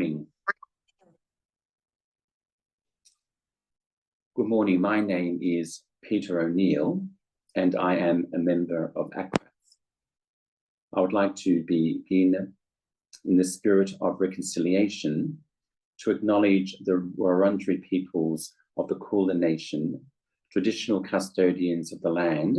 morning. Good morning. My name is Peter O'Neill, and I am a member of ACRATH. I would like to begin in the spirit of reconciliation to acknowledge the Wurundjeri peoples of the Kulin Nation, traditional custodians of the land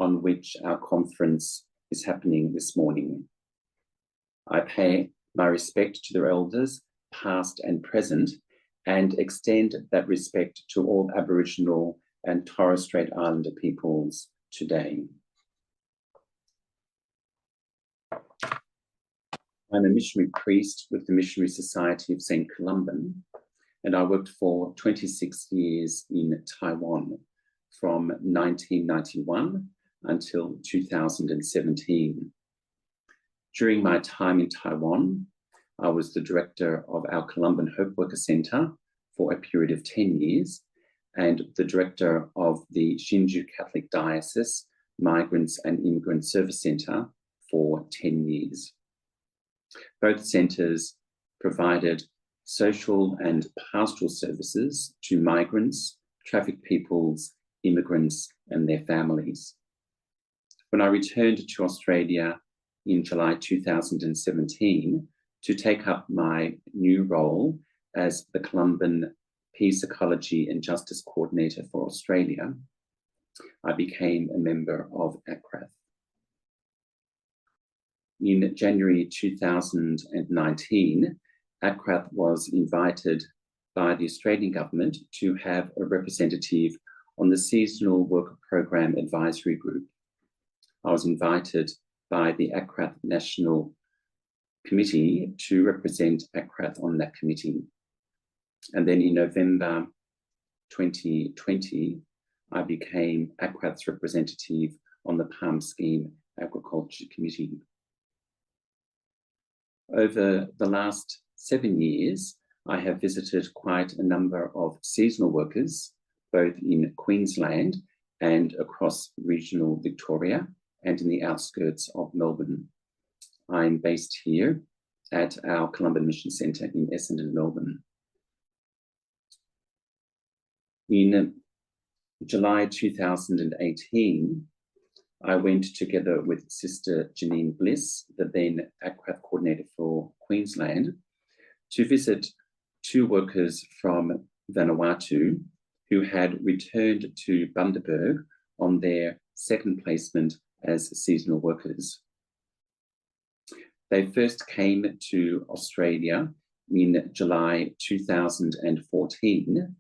on which our conference is happening this morning. I pay my respect to their elders, past and present, and extend that respect to all Aboriginal and Torres Strait Islander peoples today. I'm a missionary priest with the Missionary Society of St. Columbans, and I worked for 26 years in Taiwan from 1991 until 2017. During my time in Taiwan, I was the director of our Columban Hope Worker Centre for a period of 10 years and the director of the Hsinchu Catholic Diocese Migrants and Immigrant Service Centre for 10 years. Both centres provided social and pastoral services to migrants, trafficked peoples, immigrants and their families. When I returned to Australia in July 2017 to take up my new role as the Columban Peace, Ecology and Justice Coordinator for Australia, I became a member of ACRATH. In January 2019, ACRATH was invited by the Australian government to have a representative on the Seasonal Worker Program Advisory Group. I was invited by the ACRATH National Committee to represent ACRATH on that committee. And then in November 2020, I became ACRATH's representative on the Palm Scheme Agriculture Committee. Over the last 7 years, I have visited quite a number of seasonal workers, both in Queensland and across regional Victoria and in the outskirts of Melbourne. I'm based here at our Columban Mission Centre in Essendon, Melbourne. In July 2018, I went together with Sister Janine Bliss, the then ACRATH coordinator for Queensland, to visit 2 workers from Vanuatu who had returned to Bundaberg on their second placement as seasonal workers. They first came to Australia in July 2014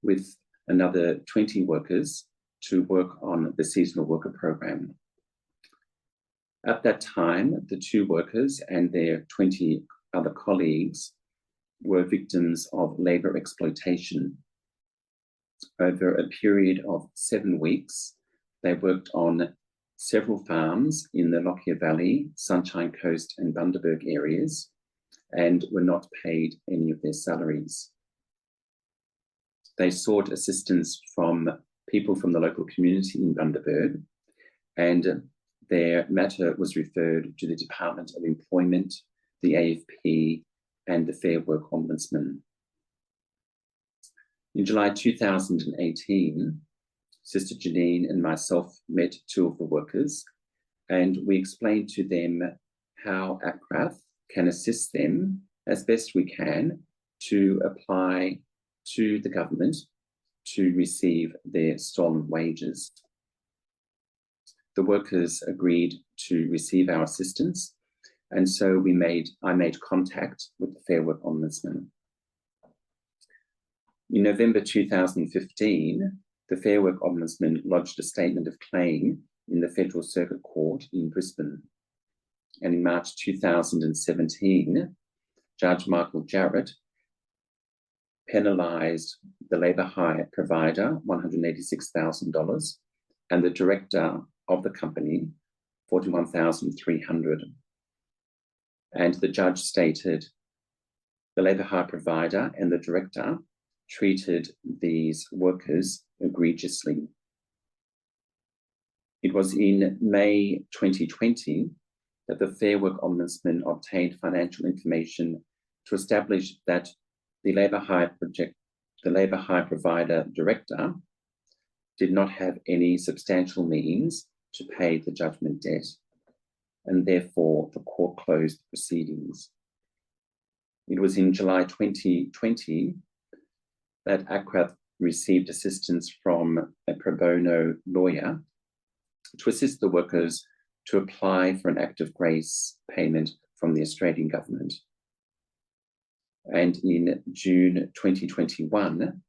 with another 20 workers to work on the seasonal worker program. At that time, the 2 workers and their 20 other colleagues were victims of labour exploitation. Over a period of 7 weeks, they worked on several farms in the Lockyer Valley, Sunshine Coast and Bundaberg areas and were not paid any of their salaries. They sought assistance from people from the local community in Bundaberg, and their matter was referred to the Department of Employment, the AFP, and the Fair Work Ombudsman. In July 2018, Sister Janine and myself met 2 of the workers, and we explained to them how ACRATH can assist them as best we can to apply to the government to receive their stolen wages. The workers agreed to receive our assistance, and so I made contact with the Fair Work Ombudsman. In November 2015, the Fair Work Ombudsman lodged a statement of claim in the Federal Circuit Court in Brisbane. And in March 2017, Judge Michael Jarrett penalised the labour hire provider $186,000 and the director of the company $41,300. And the judge stated the labour hire provider and the director treated these workers egregiously. It was in May 2020 that the Fair Work Ombudsman obtained financial information to establish that the labour hire provider director did not have any substantial means to pay the judgment debt, and therefore the court closed proceedings. It was in July 2020 that ACRATH received assistance from a pro bono lawyer to assist the workers to apply for an act of grace payment from the Australian government. And in June 2021,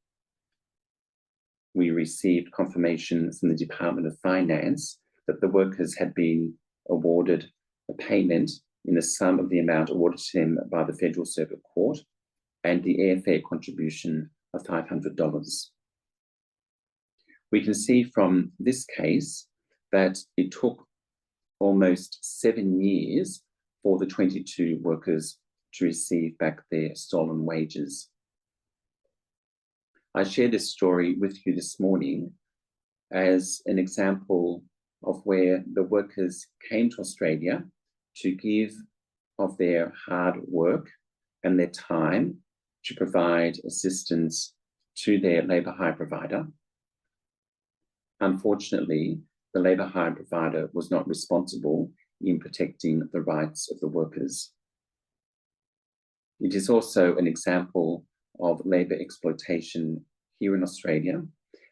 we received confirmation from the Department of Finance that the workers had been awarded a payment in the sum of the amount awarded to them by the Federal Circuit Court and the airfare contribution of $500. We can see from this case that it took almost 7 years for the 22 workers to receive back their stolen wages. I share this story with you this morning as an example of where the workers came to Australia to give of their hard work and their time to provide assistance to their labour hire provider. Unfortunately, the labour hire provider was not responsible in protecting the rights of the workers. It is also an example of labour exploitation here in Australia,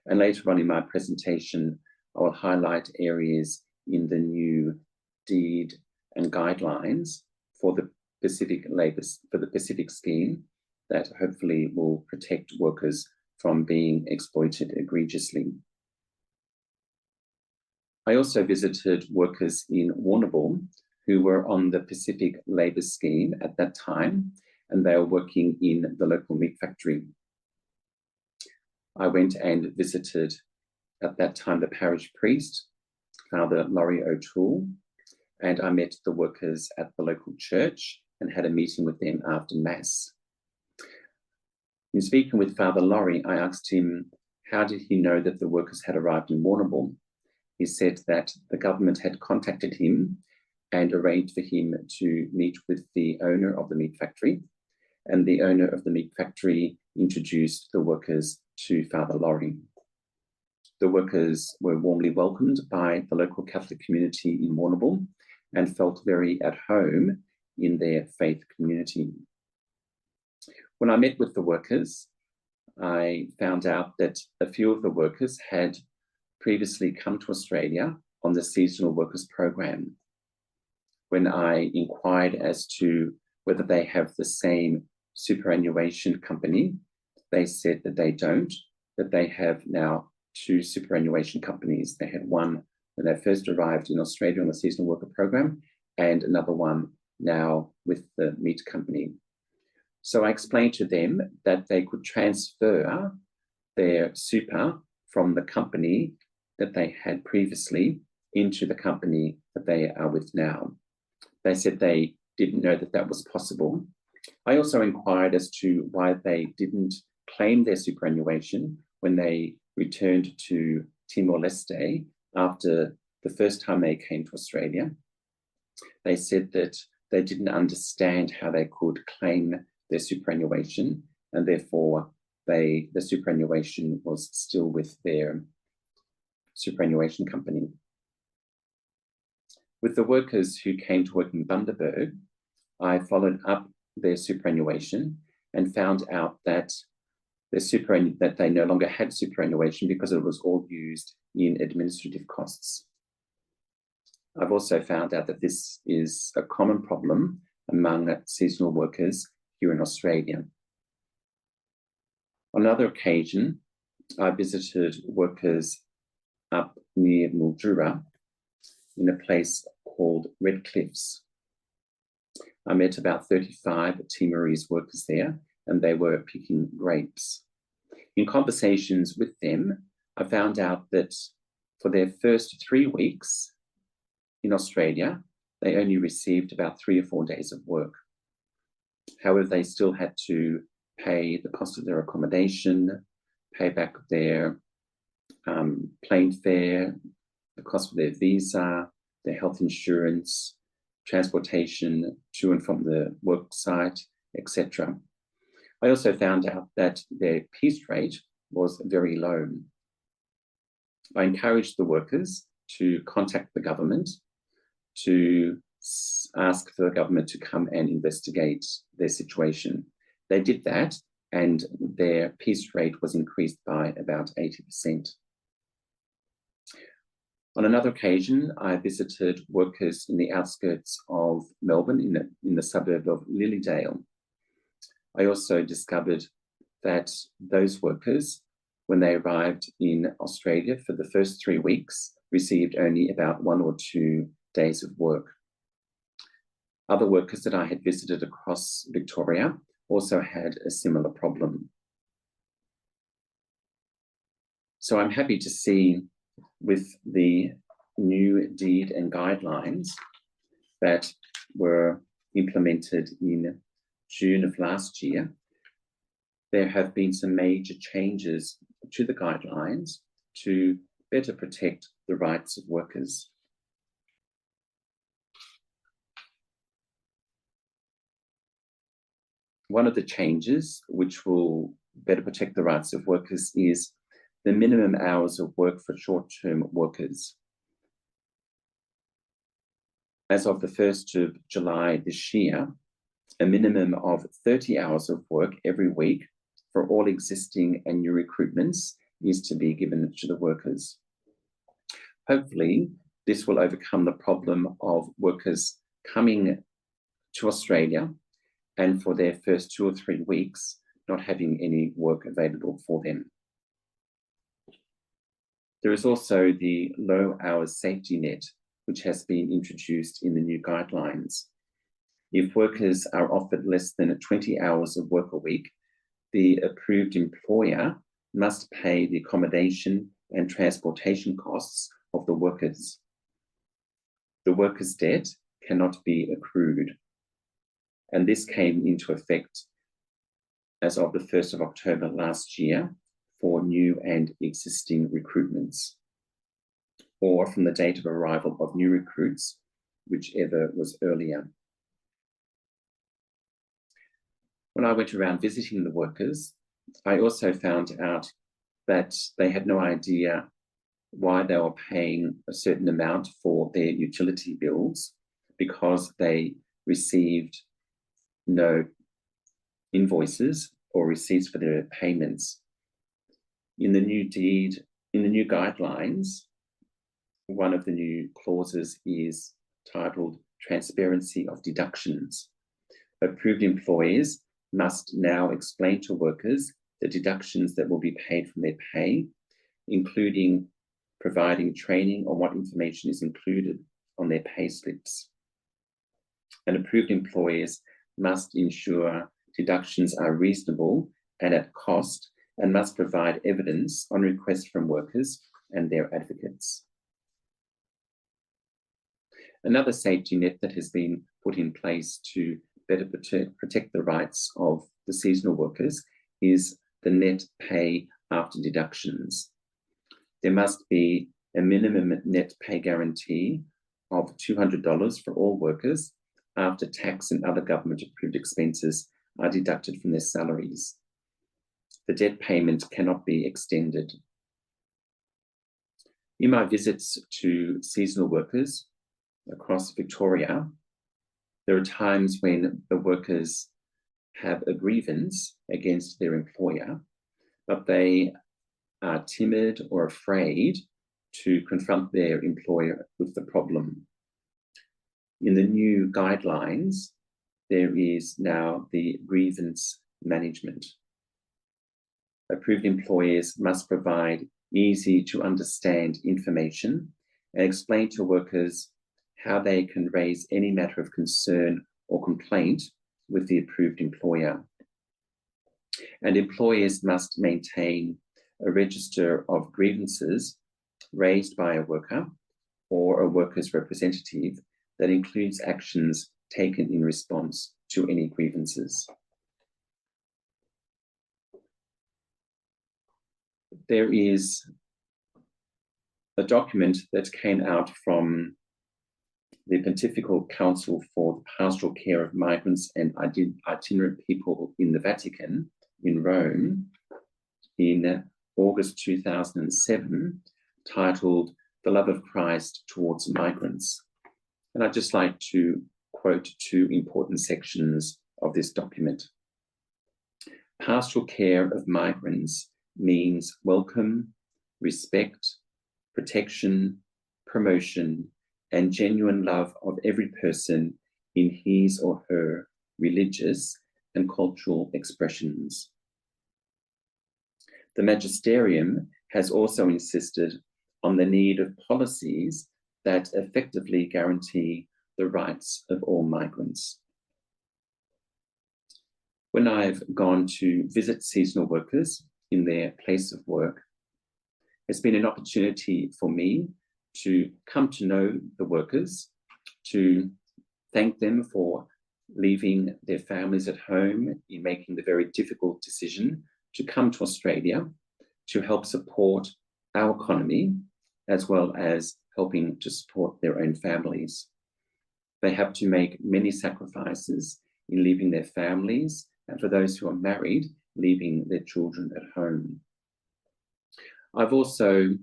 and later on in my presentation, I will highlight areas in the new deed and guidelines for the Pacific scheme that hopefully will protect workers from being exploited egregiously. I also visited workers in Warrnambool who were on the Pacific Labour Scheme at that time, and they were working in the local meat factory. I went and visited at that time the parish priest, Father Laurie O'Toole, and I met the workers at the local church and had a meeting with them after Mass. In speaking with Father Laurie, I asked him, how did he know that the workers had arrived in Warrnambool? He said that the government had contacted him and arranged for him to meet with the owner of the meat factory, and the owner of the meat factory introduced the workers to Father Laurie. The workers were warmly welcomed by the local Catholic community in Warrnambool and felt very at home in their faith community. When I met with the workers, I found out that a few of the workers had previously come to Australia on the seasonal workers program. When I inquired as to whether they have the same superannuation company, they said that they don't, that they have now 2 superannuation companies. They had one when they first arrived in Australia on the seasonal worker program, and another one now with the meat company. So I explained to them that they could transfer their super from the company that they had previously into the company that they are with now. They said they didn't know that that was possible. I also inquired as to why they didn't claim their superannuation when they returned to Timor-Leste after the first time they came to Australia. They said that they didn't understand how they could claim their superannuation, and therefore the superannuation was still with their superannuation company. With the workers who came to work in Bundaberg, I followed up their superannuation and found out that that they no longer had superannuation because it was all used in administrative costs. I've also found out that this is a common problem among seasonal workers here in Australia. On another occasion, I visited workers up near Mildura in a place called Red Cliffs. I met about 35 Timorese workers there, and they were picking grapes. In conversations with them, I found out that for their first 3 weeks in Australia, they only received about 3 or 4 days of work. However, they still had to pay the cost of their accommodation, pay back their plane fare, the cost of their visa, their health insurance, transportation to and from the work site, etc. I also found out that their piece rate was very low. I encouraged the workers to contact the government to ask for the government to come and investigate their situation. They did that, and their piece rate was increased by about 80%. On another occasion, I visited workers in the outskirts of Melbourne, in the suburb of Lilydale. I also discovered that those workers, when they arrived in Australia for the first 3 weeks, received only about 1 or 2 days of work. Other workers that I had visited across Victoria also had a similar problem. So I'm happy to see, with the new deed and guidelines that were implemented in June of last year, there have been some major changes to the guidelines to better protect the rights of workers. One of the changes which will better protect the rights of workers is the minimum hours of work for short-term workers. As of the 1st of July this year, a minimum of 30 hours of work every week for all existing and new recruitments is to be given to the workers. Hopefully, this will overcome the problem of workers coming to Australia and for their first 2 or 3 weeks not having any work available for them. There is also the low hours safety net, which has been introduced in the new guidelines. If workers are offered less than 20 hours of work a week, the approved employer must pay the accommodation and transportation costs of the workers. The workers' debt cannot be accrued. And this came into effect as of the 1st of October last year for new and existing recruitments, or from the date of arrival of new recruits, whichever was earlier. When I went around visiting the workers, I also found out that they had no idea why they were paying a certain amount for their utility bills, because they received no invoices or receipts for their payments. In the new deed, in the new guidelines, one of the new clauses is titled Transparency of Deductions. Approved employers must now explain to workers the deductions that will be paid from their pay, including providing training on what information is included on their pay slips. And approved employers must ensure deductions are reasonable and at cost, and must provide evidence on request from workers and their advocates. Another safety net that has been put in place to better protect the rights of the seasonal workers is the net pay after deductions. There must be a minimum net pay guarantee of $200 for all workers after tax and other government-approved expenses are deducted from their salaries. The debt payment cannot be extended. In my visits to seasonal workers across Victoria, there are times when the workers have a grievance against their employer, but they are timid or afraid to confront their employer with the problem. In the new guidelines, there is now the grievance management. Approved employers must provide easy to understand information and explain to workers how they can raise any matter of concern or complaint with the approved employer. And employers must maintain a register of grievances raised by a worker or a worker's representative that includes actions taken in response to any grievances. There is a document that came out from the Pontifical Council for the Pastoral Care of Migrants and Itinerant People in the Vatican in Rome in August 2007, titled "The Love of Christ Towards Migrants." And I'd just like to quote two important sections of this document. Pastoral care of migrants means welcome, respect, protection, promotion, and genuine love of every person in his or her religious and cultural expressions. The Magisterium has also insisted on the need of policies that effectively guarantee the rights of all migrants. When I've gone to visit seasonal workers in their place of work, it's been an opportunity for me to come to know the workers, to thank them for leaving their families at home in making the very difficult decision to come to Australia to help support our economy, as well as helping to support their own families. They have to make many sacrifices in leaving their families, and for those who are married, leaving their children at home. I've also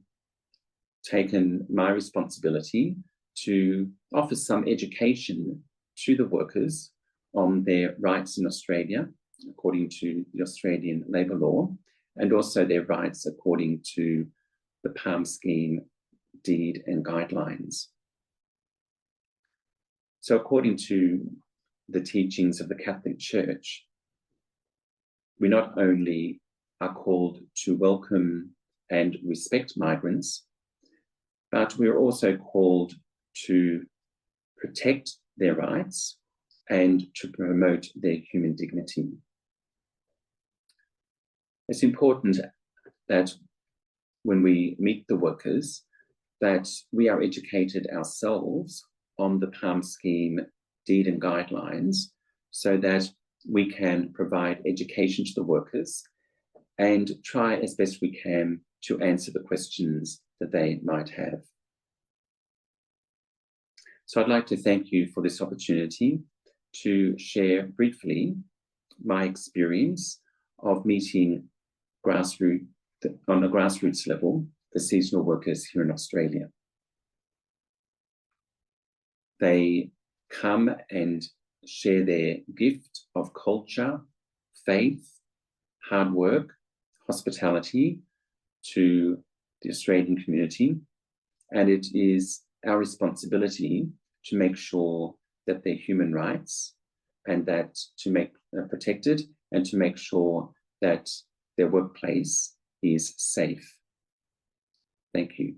taken my responsibility to offer some education to the workers on their rights in Australia, according to the Australian labour law, and also their rights according to the PALM scheme deed and guidelines. So according to the teachings of the Catholic Church, we not only are called to welcome and respect migrants, but we are also called to protect their rights and to promote their human dignity. It's important that when we meet the workers, that we are educated ourselves on the PALM scheme deed and guidelines, so that we can provide education to the workers and try as best we can to answer the questions that they might have. So I'd like to thank you for this opportunity to share briefly my experience of meeting on a grassroots level, the seasonal workers here in Australia. They come and share their gift of culture, faith, hard work, hospitality to the Australian community, and it is our responsibility to make sure that their human rights and that to make protected, and to make sure that their workplace is safe. Thank you.